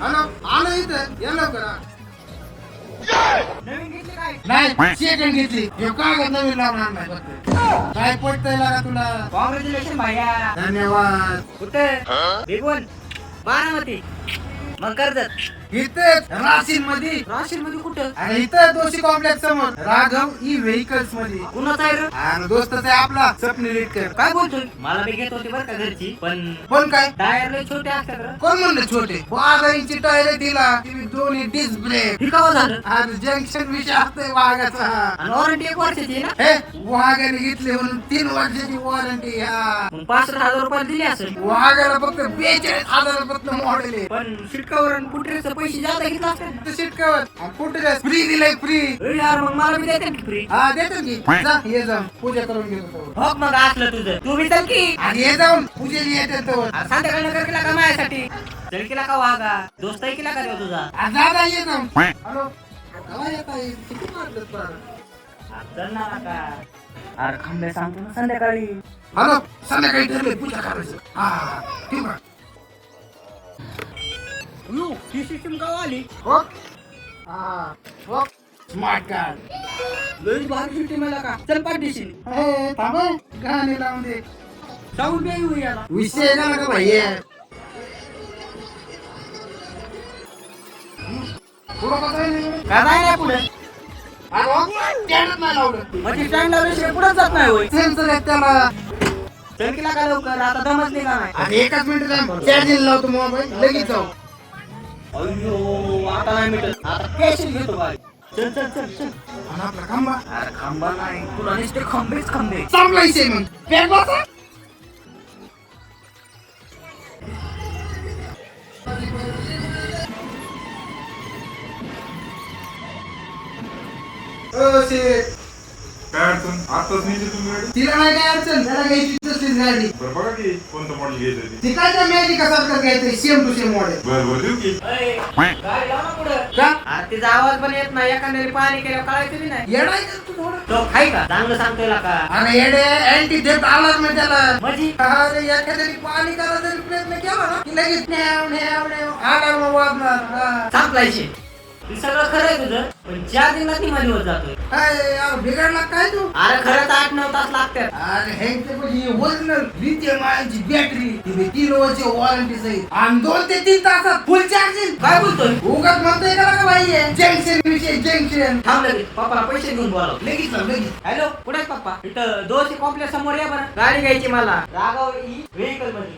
Hello आलो इथं ये लवकर हा. नवीन घेतली काय? नाही सेकंड घेतली हे काय नवीन लावून आणलाय फक्त काय पडतंय लागा तुला कॉंग्रॅच्युलेशन भैया. धन्यवाद कुठे? भिगवण बारामती मग कर्जत इथेच राशीन मध्ये राशीन मध्ये कुठं? अरे इथं दोषी कॉम्प्लेक्स समोर राघव ई व्हेकल्स मध्ये कुणाचा आहे रे? अरे दोस्तच आहे आपला स्वप्नील इटकर काय बोलतोय? मला बी घेत होती बरं का घरची पण कोण काय टायर लय छोटे असतात रे. कोण म्हणलं छोटे 12 इंची टायर दिला ती दोन्ही डिस्क ब्रेक हे काव झालं? आज जंक्शन विषय असतोय वाघाचा आणि वॉरंटी 1 वर्षाची आहे ना? हे वाघाने घेतली म्हणून 3 वर्षाची वॉरंटी हा मग 65,000 रुपये दिली असेल. वाघाला फक्त 42,000 रुपये मॉडेल आहे पण शिटकावर आणि कुठेच पैसे जादा घेतला असेल. सीट कवर कुठे फ्री दिलाय फ्री ए यार मग मला बी देते की फ्री? हा देतो की जा ये जाऊन पूजा करून घेतो हो मग असलं तुझं तू बी चल की. आणि ये जाऊन पूजेला येते तो अरे संध्याकाळी नगर केला का माझ्यासाठी? चल केला का वागा? दोस्त आहे केला का देव तुझा? दादा ये जाऊन हॅलो केव्हा येता येईल? किती वाजलेत बरं? चल ना का? अरे खांबे सांगतो ना संध्याकाळी. हॅलो संध्याकाळी ठरले पूजा करायचं हा ठीक आहे नो ही सिस्टम का आली? हो हा हो स्मार्ट कार्ड लई भारी सिस्टम आहे का? चल पाठीशी. हे थांब गाणे लावून दे साऊंड बी येऊ याला. विषय का नका भाई पुढं कसं आहे काय नाही पुढे. स्टँडच नाही लावलं म्हणजे स्टँड लावल्याशिवाय पुढे जात नाही होय. सेन्सर आहे त्याला चल केला का लवकर? आता दमच नाही का नाही? आणि एकच मिनिट चार्जिंग लावतो मोबाईल लगेच जाऊ अय्यो आता नाही मिटत. आता कॅशच घेतो बाई. चल चल चल चल. आणि आपला खांबा अरे खांबा नाही तुला नुसते खंबेच खंबे. चांगला विषय मग बॅग बसा काय अडचण आताच नाही तुम्ही गाडी तिला नाही काय अडचण त्याला घ्यायची तसलीच गाडी बरं बघा की कोणतं मॉडेल घ्यायचं ते ती काय त्या मॅजिका सारखं घ्यायचं सेम टू सेम मॉडेल बरं बरं देऊ की गाडी लाव ना पुढं. का अरे तिचा आवाज पण येत नाही. एखाद्याने पाणी केलं कळायचं बी नाही. येडायचं तू थोडं तो खाई का? चांगलं सांगतोय का? अरे येडे अँटी डेट आलाच नाही त्याला म्हणजे अरे एखाद्याने पाणी करायचा जरी प्रयत्न केला ना की लगेच न्याव न्याव न्याव आला मग वाजणार हा. संपलायचे. हे सगळं खरं आहे तुझं पण चार्जिंगला ती मध्ये होत जातोय. अरे यार बिघडला काय तू अरे खरंच 8-9 तास लागतात. अरे हे म्हणजे ओरिजिनल लिथियम आयनची बॅटरी ती 3 वर्ष वॉरंटी सहित आणि 2 ते 3 तासात फुल चार्जिंग काय बोलतोय? उगाच म्हणतोय का भाई जंक्शन विषय जंक्शन थांब लगेच पप्पाला पैसे घेऊन बोलाव. लगेच लाव, लगेच हॅलो कुठे आहेत पप्पा? इथं 200 कॉम्प्लेक्स समोर या बरं. गाडी घ्यायची मला राघव ई व्हेकल मध्ये.